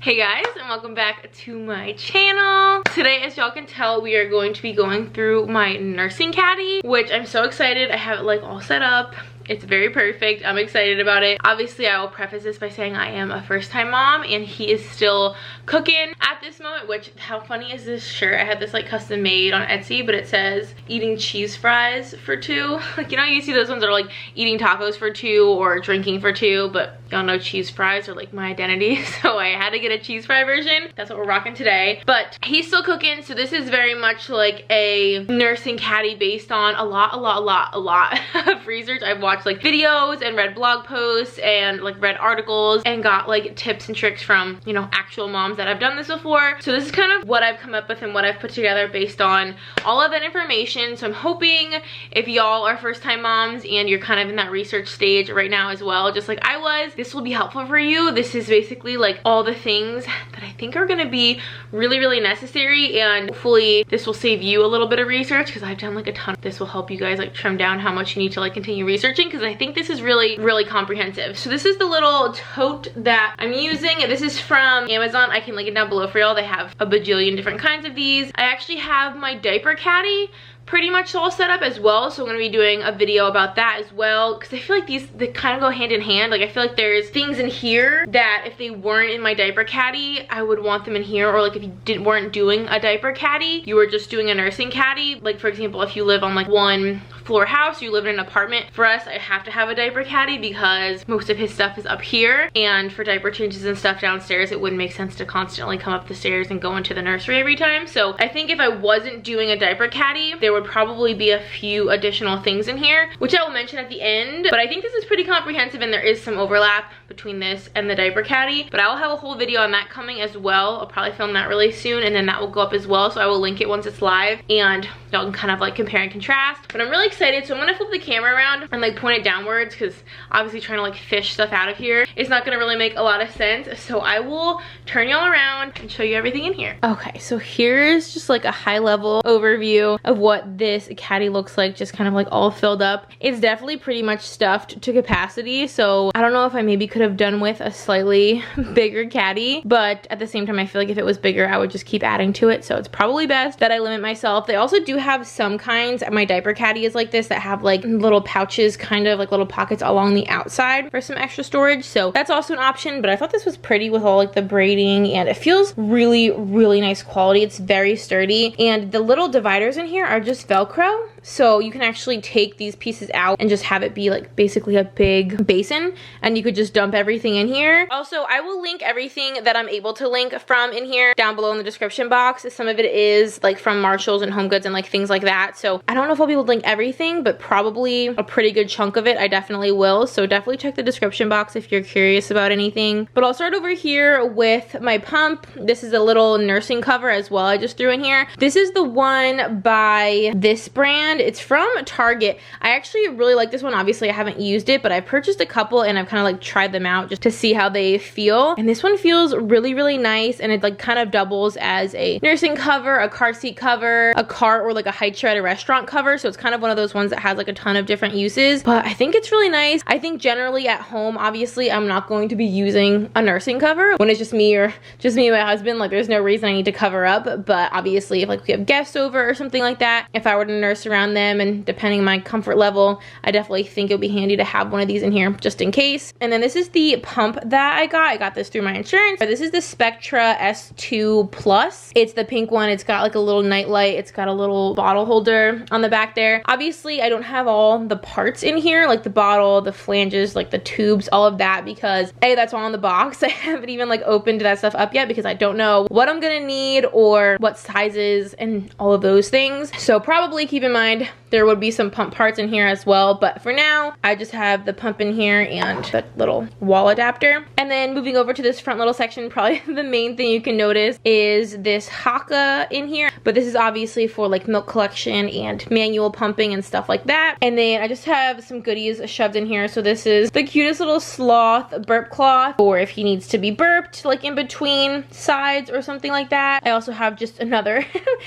Hey guys, and welcome back to my channel. Today, as y'all can tell, we are going to be going through my nursing caddy, which I'm so excited. I have it like all set up. It's very perfect. I'm excited about it. Obviously, I will preface this by saying I am a first-time mom and he is still cooking at this moment, which, how funny is this shirt? I had this like custom made on Etsy, but it says eating cheese fries for two. Like, you know, you see those ones that are like eating tacos for two or drinking for two, but y'all know cheese fries are like my identity. So I had to get a cheese fry version. That's what we're rocking today. But he's still cooking, so this is very much like a nursing caddy based on a lot of research. I've watched like videos and read blog posts and like read articles and got like tips and tricks from, you know, actual moms that have done this before. So this is kind of what I've come up with and what I've put together based on all of that information. So I'm hoping if y'all are first time moms and you're kind of in that research stage right now as well, just like I was, this will be helpful for you. This is basically like all the things that I think are going to be really necessary, and hopefully this will save you a little bit of research because I've done like a ton. This will help you guys like trim down how much you need to like continue researching, because I think this is really comprehensive. So this is the little tote that I'm using. This is from Amazon. I can link it down below for y'all. They have a bajillion different kinds of these. I actually have my diaper caddy pretty much all set up as well, so I'm gonna be doing a video about that as well, because I feel like they kind of go hand in hand. Like, I feel like there's things in here that if they weren't in my diaper caddy, I would want them in here. Or like if you weren't doing a diaper caddy, you were just doing a nursing caddy. Like, for example, if you live on like one floor house, you live in an apartment. For us, I have to have a diaper caddy because most of his stuff is up here, and for diaper changes and stuff downstairs, it wouldn't make sense to constantly come up the stairs and go into the nursery every time. So I think if I wasn't doing a diaper caddy, there would probably be a few additional things in here, which I will mention at the end. But I think this is pretty comprehensive, and there is some overlap between this and the diaper caddy, but I will have a whole video on that coming as well. I'll probably film that really soon, and then that will go up as well, so I will link it once it's live and y'all can kind of like compare and contrast. But I'm really excited, so I'm gonna flip the camera around and like point it downwards, because obviously trying to like fish stuff out of here is not gonna really make a lot of sense. So I will turn y'all around and show you everything in here. Okay, so here's just like a high level overview of what this caddy looks like, just kind of like all filled up. It's definitely pretty much stuffed to capacity, so I don't know if I maybe could have done with a slightly bigger caddy, but at the same time I feel like if it was bigger I would just keep adding to it, so it's probably best that I limit myself. They also do have some kinds, my diaper caddy is like this, that have like little pouches, kind of like little pockets along the outside for some extra storage, so that's also an option. But I thought this was pretty with all like the braiding, and it feels really nice quality. It's very sturdy, and the little dividers in here are just Velcro, so you can actually take these pieces out and just have it be like basically a big basin, and you could just dump everything in here. Also, I will link everything that I'm able to link from in here down below in the description box. Some of it is like from Marshalls and HomeGoods and like things like that, so I don't know if I'll be able to link everything, but probably a pretty good chunk of it I definitely will. So definitely check the description box if you're curious about anything. But I'll start over here with my pump. This is a little nursing cover as well I just threw in here. This is the one by this brand. It's from Target. I actually really like this one. Obviously I haven't used it, but I purchased a couple and I've kind of like tried them out just to see how they feel, and this one feels really nice, and it like kind of doubles as a nursing cover, a car seat cover, a cart, or like a high chair at a restaurant cover. So it's kind of one of those ones that has like a ton of different uses, but I think it's really nice. I think generally at home, obviously I'm not going to be using a nursing cover when it's just me or just me and my husband. Like, there's no reason I need to cover up, but obviously if like we have guests over or something like that, if I were to nurse around them, and depending on my comfort level, I definitely think it would be handy to have one of these in here just in case. And then this is the pump that I got this through my insurance. This is the Spectra S2 Plus. It's the pink one. It's got like a little night light. It's got a little bottle holder on the back there. Obviously I don't have all the parts in here, like the bottle, the flanges, like the tubes, all of that, because A, that's all in the box. I haven't even like opened that stuff up yet because I don't know what I'm gonna need or what sizes and all of those things. So probably keep in mind there would be some pump parts in here as well, but for now I just have the pump in here and the little wall adapter. And then moving over to this front little section, probably the main thing you can notice is this haka in here. but this is obviously for like milk collection and manual pumping and stuff like that. And then I just have some goodies shoved in here. So this is the cutest little sloth burp cloth, or if he needs to be burped like in between sides or something like that. I also have just another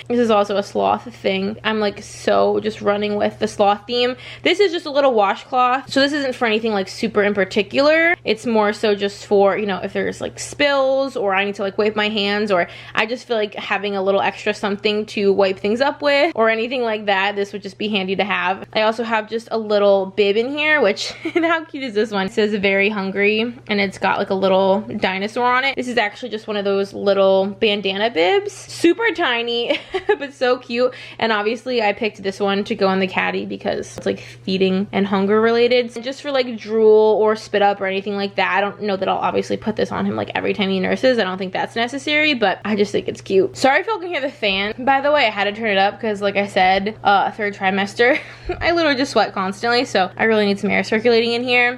this is also a sloth thing. I'm like so just running with the sloth theme. This is just a little washcloth, so this isn't for anything like super in particular. It's more so just for, you know, if there's like spills or I need to like wipe my hands, or I just feel like having a little extra something to wipe things up with or anything like that. This would just be handy to have. I also have just a little bib in here, which how cute is this one? It says very hungry, and it's got like a little dinosaur on it. This is actually just one of those little bandana bibs. Super tiny, but so cute. And obviously I picked this one to go on the Caddy because it's like feeding and hunger related. And just for like drool or spit up or anything like that. I don't know that I'll obviously put this on him like every time he nurses. I don't think that's necessary, but I just think it's cute. Sorry if y'all can hear the fan. By the way, I had to turn it up because like I said, third trimester, I literally just sweat constantly, so I really need some air circulating in here.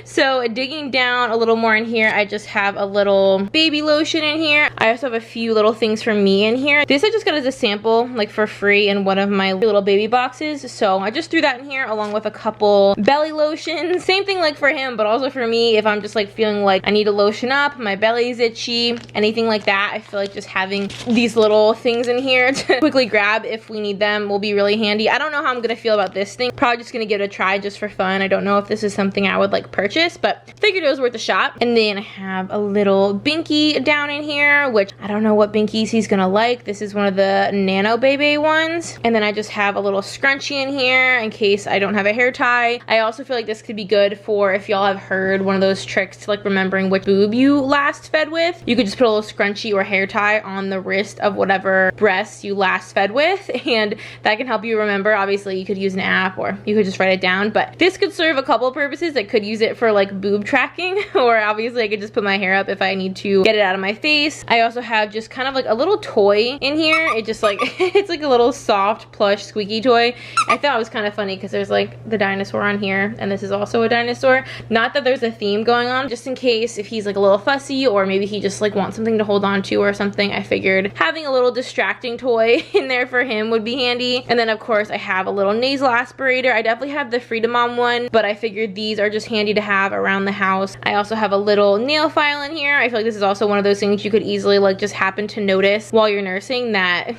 So digging down a little more in here, I just have a little baby lotion in here. I also have a few little things for me in here. This I just got as a sample like for free in one of my little baby boxes, so I just threw that in here along with a couple belly lotions. Same thing like for him, but also for me if I'm just like feeling like I need to lotion up, my belly's itchy, anything like that. I feel like just having these little things in here to quickly grab if we need them will be really handy. I don't know how I'm gonna feel about this thing. Probably just gonna give it a try just for fun. I don't know if this is something I would like purchase, but figured it was worth a shot. And then I have a little binky down in here, which I don't know what binkies he's gonna like. This is one of the Nano Baby ones. And then I just have a little scrunchie in here in case I don't have a hair tie. I also feel like this could be good for if y'all have heard one of those tricks to like remembering which boob you last fed with. You could just put a little scrunchie or hair tie on the wrist of whatever breast you last fed with, and that can help you remember. Obviously you could use an app or you could just write it down, but this could serve a couple of purposes. I could use it for like boob tracking, or obviously I could just put my hair up if I need to get it out of my face. I also have just kind of like a little toy in here. It just like it's like a little soft plush squeaky toy. I thought it was kind of funny because there's like the dinosaur on here, and this is also a dinosaur. Not that there's a theme going on, just in case if he's like a little fussy or maybe he just like wants something to hold on to or something. I figured having a little distracting toy in there for him would be handy. And then of course I have a little nasal aspirator. I definitely have the Freedom Mom one, but I figured these are just handy to have around the house. I also have a little nail file in here. I feel like this is also one of those things you could easily like just happen to notice while you're nursing that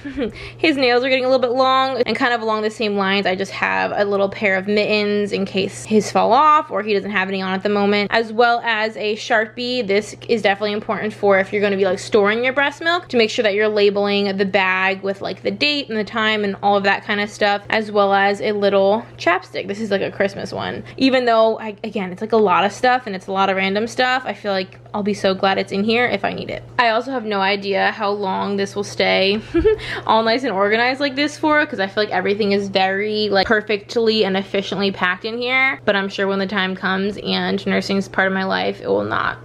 his nails are getting a little bit long. And kind of along the same lines, I just have a little pair of mittens in case his fall off or he doesn't have any on at the moment, as well as a Sharpie. This is definitely important for if you're going to be like storing your breast milk, to make sure that you're labeling the bag with like the date and the time and all of that kind of stuff, as well as a little chapstick. This is like a Christmas one. Even though, again, it's like a lot of stuff and it's a lot of random stuff, I feel like I'll be so glad it's in here if I need it. I also have no idea how long this will stay all nice and organized like this for, because I feel like everything is very like perfectly and efficiently packed in here, but I'm sure when the time comes and nursing is part of my life, it will not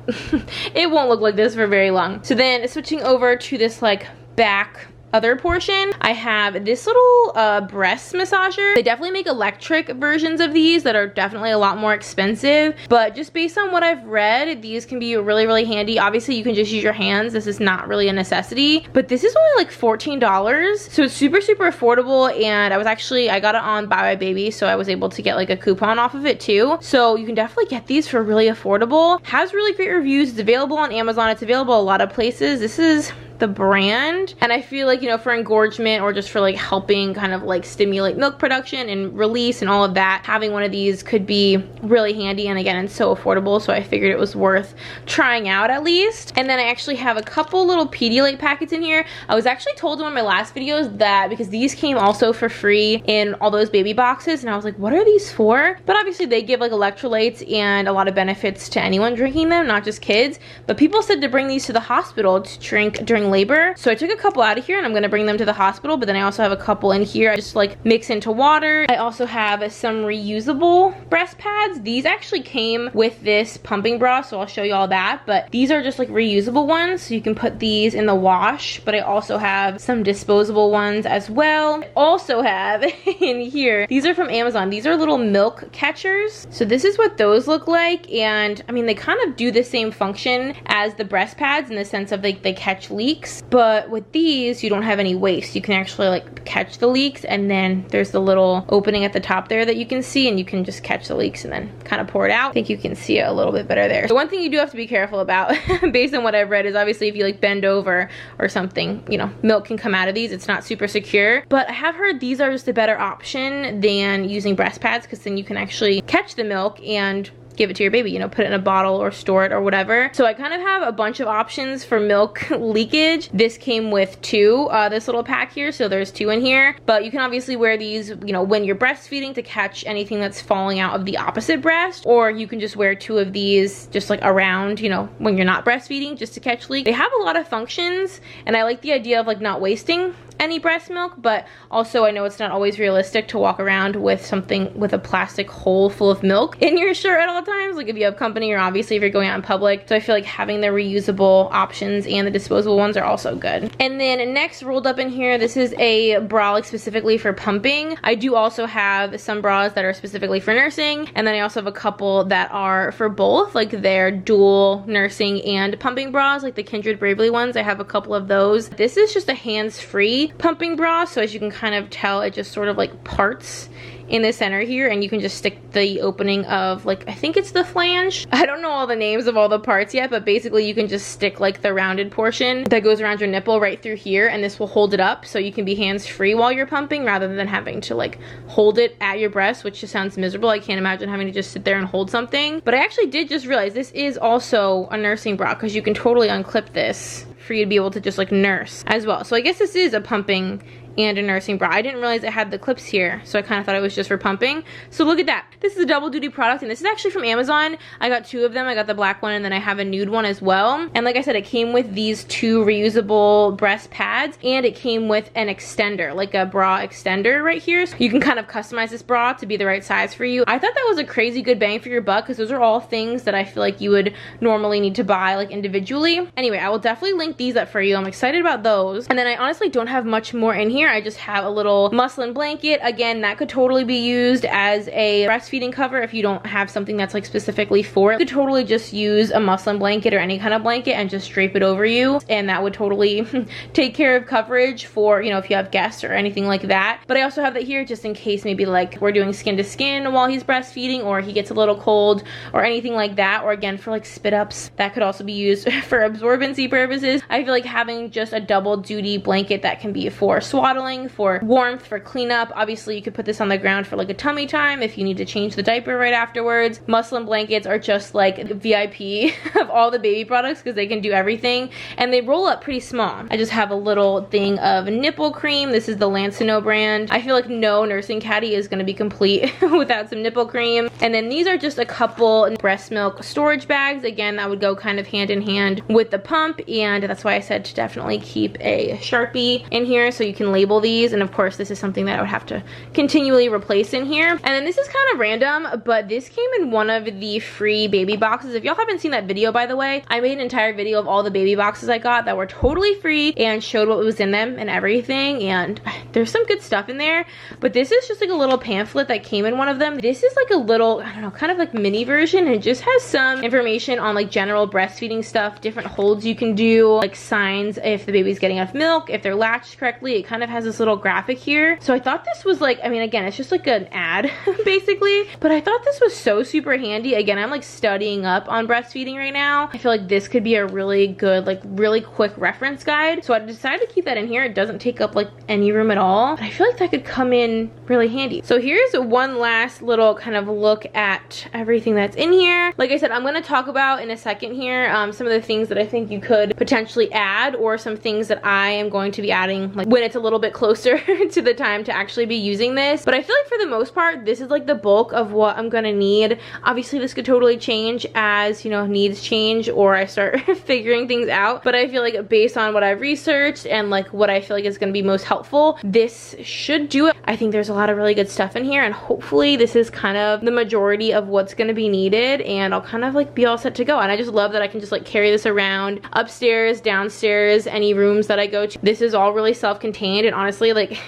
it won't look like this for very long. So then switching over to this like back other portion, I have this little breast massager. They definitely make electric versions of these that are definitely a lot more expensive, but just based on what I've read, these can be really handy. Obviously you can just use your hands. This is not really a necessity, but this is only like $14, so it's super affordable. And I got it on Buy My Baby, so I was able to get like a coupon off of it too. So you can definitely get these for really affordable. Has really great reviews. It's available on Amazon. It's available a lot of places. This is the brand, and I feel like, you know, for engorgement or just for like helping kind of like stimulate milk production and release and all of that, having one of these could be really handy. And again, it's so affordable, so I figured it was worth trying out at least. And then I actually have a couple little Pedialyte packets in here. I was actually told in one of my last videos that because these came also for free in all those baby boxes, and I was like, what are these for? But obviously they give like electrolytes and a lot of benefits to anyone drinking them, not just kids. But people said to bring these to the hospital to drink during labor, so I took a couple out of here and I'm gonna bring them to the hospital. But then I also have a couple in here I just like mix into water. I also have some reusable breast pads. These actually came with this pumping bra, so I'll show you all that, but these are just like reusable ones, so you can put these in the wash. But I also have some disposable ones as well. I also have in here, these are from Amazon. These are little milk catchers, so this is what those look like. And I mean, they kind of do the same function as the breast pads in the sense of like they catch leaks, leaks, but with these you don't have any waste. You can actually like catch the leaks, and then there's the little opening at the top there that you can see, and you can just catch the leaks and then kind of pour it out. I think you can see it a little bit better there. The one thing you do have to be careful about based on what I've read is obviously if you like bend over or something, you know, milk can come out of these. It's not super secure, but I have heard these are just a better option than using breast pads, because then you can actually catch the milk and give it to your baby, you know, put it in a bottle or store it or whatever. So I kind of have a bunch of options for milk leakage. This came with two, this little pack here, so there's two in here, but you can obviously wear these, you know, when you're breastfeeding to catch anything that's falling out of the opposite breast, or you can just wear two of these just like around, you know, when you're not breastfeeding, just to catch leaks. They have a lot of functions, and I like the idea of like not wasting any breast milk, but also I know it's not always realistic to walk around with something with a plastic hole full of milk in your shirt at all times, like if you have company or obviously if you're going out in public. So I feel like having the reusable options and the disposable ones are also good. And then next, rolled up in here, this is a bra like specifically for pumping. I do also have some bras that are specifically for nursing, and then I also have a couple that are for both, like they're dual nursing and pumping bras, like the Kindred Bravely ones. I have a couple of those. This is just a hands-free pumping bra, so as you can kind of tell, it just sort of like parts in the center here, and you can just stick the opening of like, I think it's the flange. I don't know all the names of all the parts yet, but basically you can just stick like the rounded portion that goes around your nipple right through here, and this will hold it up so you can be hands-free while you're pumping rather than having to like hold it at your breast, which just sounds miserable. I can't imagine having to just sit there and hold something. But I actually did just realize this is also a nursing bra, because you can totally unclip this for you to be able to just like nurse as well. So I guess this is a pumping and a nursing bra. I didn't realize it had the clips here, so I kind of thought it was just for pumping. So look at that. This is a double duty product, and this is actually from Amazon. I got two of them. I got the black one, and then I have a nude one as well. And like I said, it came with these two reusable breast pads, and it came with an extender, like a bra extender right here. So you can kind of customize this bra to be the right size for you. I thought that was a crazy good bang for your buck, because those are all things that I feel like you would normally need to buy like individually. Anyway, I will definitely link these up for you. I'm excited about those. And then I honestly don't have much more in here. I just have a little muslin blanket. Again, that could totally be used as a breastfeeding cover if you don't have something that's like specifically for it. You could totally just use a muslin blanket or any kind of blanket and just drape it over you, and that would totally take care of coverage for, you know, if you have guests or anything like that. But I also have that here just in case maybe like we're doing skin to skin while he's breastfeeding, or he gets a little cold or anything like that, or again for like spit ups. That could also be used for absorbency purposes. I feel like having just a double duty blanket that can be for swaddling, for warmth, for cleanup. Obviously you could put this on the ground for like a tummy time if you need to change the diaper right afterwards. Muslin blankets are just like VIP of all the baby products, because they can do everything, and they roll up pretty small. I just have a little thing of nipple cream. This is the Lancino brand. I feel like no nursing caddy is going to be complete without some nipple cream. And then these are just a couple breast milk storage bags. Again, that would go kind of hand in hand with the pump, and that's why I said to definitely keep a Sharpie in here so you can label these. And of course this is something that I would have to continually replace in here. And then this is kind of random, but this came in one of the free baby boxes. If y'all haven't seen that video, by the way, I made an entire video of all the baby boxes I got that were totally free and showed what was in them and everything, and there's some good stuff in there. But this is just like a little pamphlet that came in one of them. This is like a little, I don't know, kind of like mini version. It just has some information on like general breastfeeding stuff, different holds you can do, like signs if the baby's getting enough milk, if they're latched correctly. It kind of has this little graphic here. So I thought this was like, I mean, again, it's just like an ad basically, but I thought this was so super handy. Again, I'm like studying up on breastfeeding right now. I feel like this could be a really good, like really quick reference guide. So I decided to keep that in here. It doesn't take up like any room at all, but I feel like that could come in really handy. So here's one last little kind of look at everything that's in here. Like I said, I'm going to talk about in a second here some of the things that I think you could potentially add, or some things that I am going to be adding like when it's a little bit closer to the time to actually be using this. But I feel like for the most part, this is like the bulk of what I'm gonna need. Obviously this could totally change as, you know, needs change or I start figuring things out, but I feel like based on what I've researched and like what I feel like is gonna be most helpful, this should do it. I think there's a lot of really good stuff in here, and hopefully this is kind of the majority of what's gonna be needed, and I'll kind of like be all set to go. And I just love that I can just like carry this around upstairs, downstairs, any rooms that I go to. This is all really self-contained. excited, honestly. Like,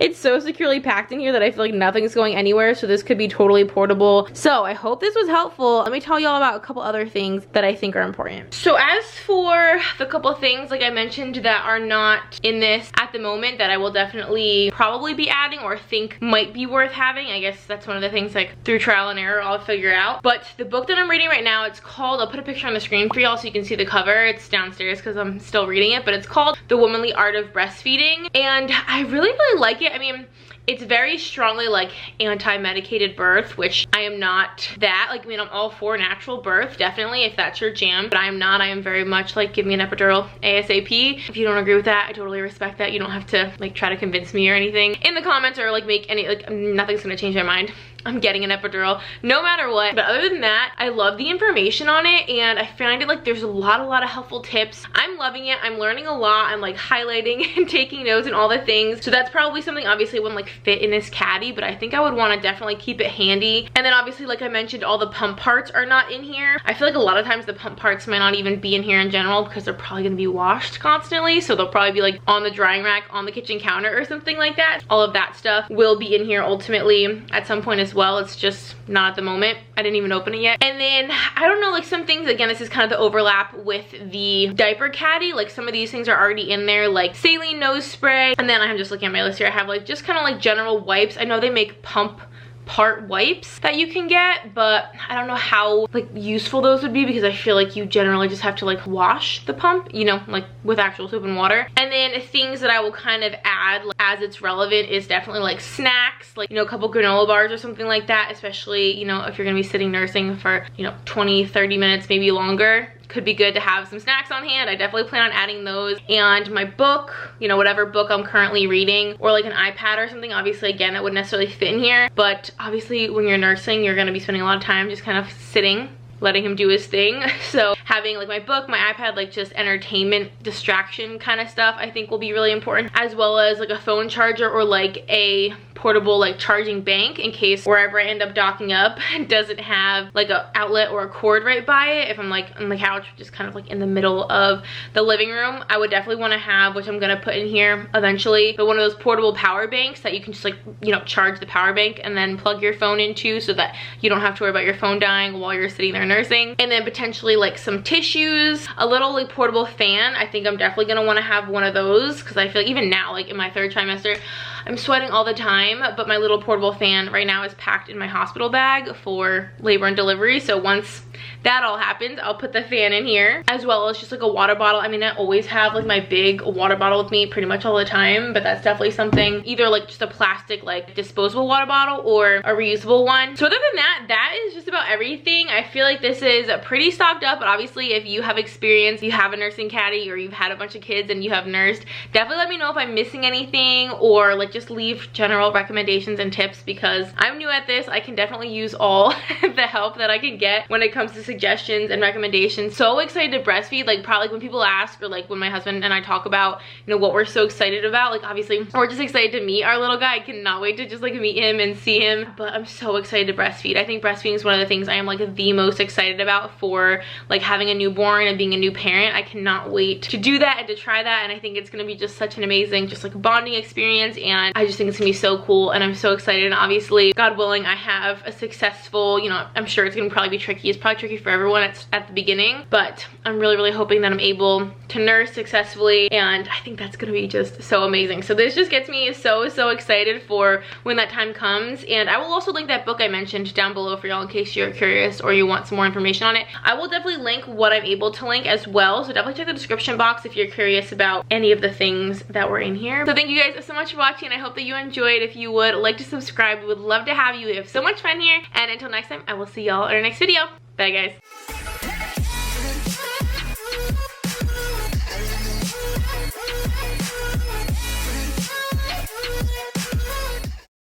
it's so securely packed in here that I feel like nothing's going anywhere, so this could be totally portable. So I hope this was helpful. Let me tell y'all about a couple other things that I think are important. So as for the couple things, like I mentioned, that are not in this at the moment that I will definitely probably be adding or think might be worth having, I guess that's one of the things, like, through trial and error I'll figure out. But the book that I'm reading right now, it's called, I'll put a picture on the screen for y'all so you can see the cover. It's downstairs because I'm still reading it, but it's called The Womanly Art of Breastfeeding, and I really like it. I mean, it's very strongly like anti-medicated birth, which I am not that. Like, I mean, I'm all for natural birth, definitely, if that's your jam, but I am not. I am very much like, give me an epidural ASAP. If you don't agree with that, I totally respect that. You don't have to like try to convince me or anything in the comments, or like make any, like, nothing's gonna change my mind. I'm getting an epidural no matter what. But other than that, I love the information on it, and I find it like there's a lot of helpful tips. I'm loving it. I'm learning a lot. I'm like highlighting and taking notes and all the things. So that's probably something obviously wouldn't like fit in this caddy, but I think I would want to definitely keep it handy. And then obviously, like I mentioned, all the pump parts are not in here. I feel like a lot of times the pump parts might not even be in here in general because they're probably going to be washed constantly. So they'll probably be like on the drying rack on the kitchen counter or something like that. All of that stuff will be in here ultimately at some point as well. It's just not at the moment. I didn't even open it yet. And then I don't know, like some things, again, this is kind of the overlap with the diaper caddy. Like some of these things are already in there, like saline nose spray. And then I'm just looking at my list here. I have like just kind of like general wipes. I know they make pump part wipes that you can get, but I don't know how like useful those would be because I feel like you generally just have to like wash the pump, you know, like with actual soap and water. And then things that I will kind of add like, as it's relevant is definitely like snacks, like, you know, a couple granola bars or something like that, especially, you know, if you're gonna be sitting nursing for, you know, 20-30 minutes, maybe longer. Could be good to have some snacks on hand. I definitely plan on adding those. And my book, you know, whatever book I'm currently reading, or like an iPad or something, obviously, again, that wouldn't necessarily fit in here, but obviously when you're nursing, you're going to be spending a lot of time just kind of sitting, letting him do his thing. So having like my book, my iPad, like just entertainment distraction kind of stuff, I think will be really important, as well as like a phone charger or like a portable like charging bank in case wherever I end up docking up doesn't have like a outlet or a cord right by it. If I'm like on the couch, just kind of like in the middle of the living room, I would definitely want to have, which I'm gonna put in here eventually, but one of those portable power banks that you can just like, you know, charge the power bank and then plug your phone into so that you don't have to worry about your phone dying while you're sitting there nursing. And then potentially like some tissues, a little like portable fan. I think I'm definitely gonna want to have one of those because I feel like even now, like in my 3rd trimester, I'm sweating all the time, but my little portable fan right now is packed in my hospital bag for labor and delivery. So once that all happens, I'll put the fan in here, as well as just like a water bottle. I mean, I always have like my big water bottle with me pretty much all the time, but that's definitely something, either like just a plastic like disposable water bottle or a reusable one. So other than that, that is just about everything. I feel like this is pretty stocked up, but obviously if you have experience, you have a nursing caddy, or you've had a bunch of kids and you have nursed, definitely let me know if I'm missing anything, or like just leave general recommendations and tips because I'm new at this. I can definitely use all the help that I can get when it comes to suggestions and recommendations. So excited to breastfeed. Like probably when people ask, or like when my husband and I talk about, you know, what we're so excited about, like obviously we're just excited to meet our little guy. I cannot wait to just like meet him and see him, but I'm so excited to breastfeed. I think breastfeeding is one of the things I am like the most excited about for like having a newborn and being a new parent. I cannot wait to do that and to try that, and I think it's gonna be just such an amazing just like bonding experience, and I just think it's gonna be so cool, and I'm so excited. And obviously, God willing, I have a successful, you know, I'm sure it's gonna probably be tricky. It's probably tricky for everyone at the beginning, but I'm really hoping that I'm able to nurse successfully, and I think that's gonna be just so amazing. So this just gets me so excited for when that time comes. And I will also link that book I mentioned down below for y'all in case you're curious or you want some more information on it. I will definitely link what I'm able to link as well, so definitely check the description box if you're curious about any of the things that were in here. So thank you guys so much for watching. I hope that you enjoyed. If you would like to subscribe, we would love to have you. We have so much fun here, and until next time, I will see y'all in our next video. Bye guys.